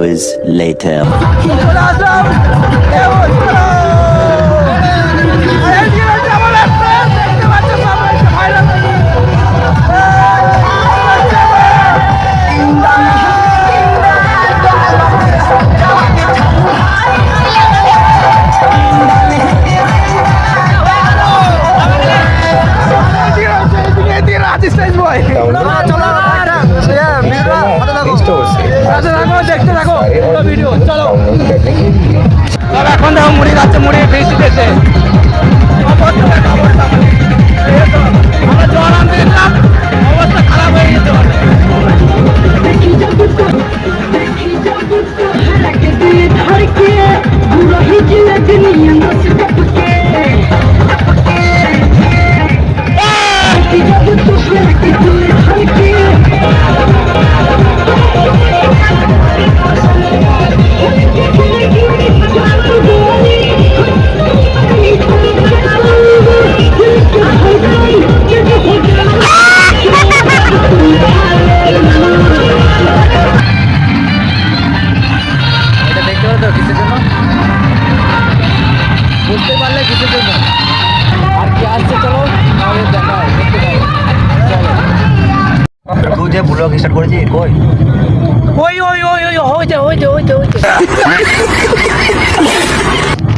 hours later. এখন দেখো মুড়ি যাচ্ছে, মুড়ি বৃষ্টি দিয়েছে, জল আনতে গেছিলাম, অবস্থা খারাপ হয়ে গেছে। বুঝতে পারলে কিছুর জন্য আর কি আসছে, চলো আমাদের দেখা হয়, দেখতে পাবো। চলো তুই যে ব্লগ স্টার্ট করেছিস কই? ওই ওই ওই ওই হইতে হইতে হইতে হইতে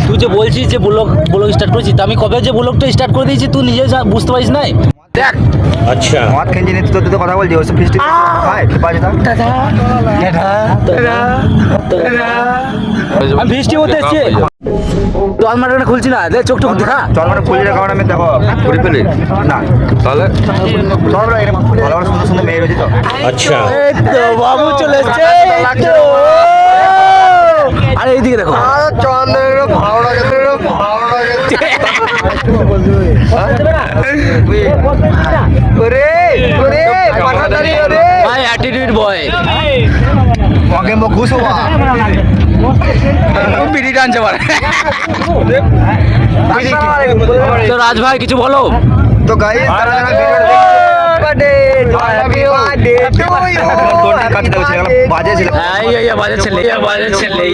তুই যে বলছিস যে ব্লগ স্টার্ট করেছিস, আমি কবে যে ব্লগটা স্টার্ট করে দিয়েছি তুই নিজে বুঝতে পারিস নাই। দেখ আচ্ছা মদ খেয়ে জিনিস তোর তো কথা বলছি, ওইসব ফিস্টি খায় কি পারে না দাদা আমি বৃষ্টি মধ্যে এসছি, তো আমার মানে খুলছি না, দেখ চোখ টুক দেখা। চল মানে খুলে রাখা আমি দেখো ঘুরে ফেলি না তাহলে চল ভালো ভালো সুন্দর সুন্দর মেয়ে রয়েছে তো। আচ্ছা এই তো বাবু চলে এসছে, এই তো। আরে এইদিকে দেখো, চল ভালো লাগে ভাই অ্যাটিটিউড বয় মগে মো খুশ হওয়া বিড়ি টানছে পারে। তো রাজ ভাই কিছু বলো। তো গাইস তারা বাজে ছিল বাজে ছেলে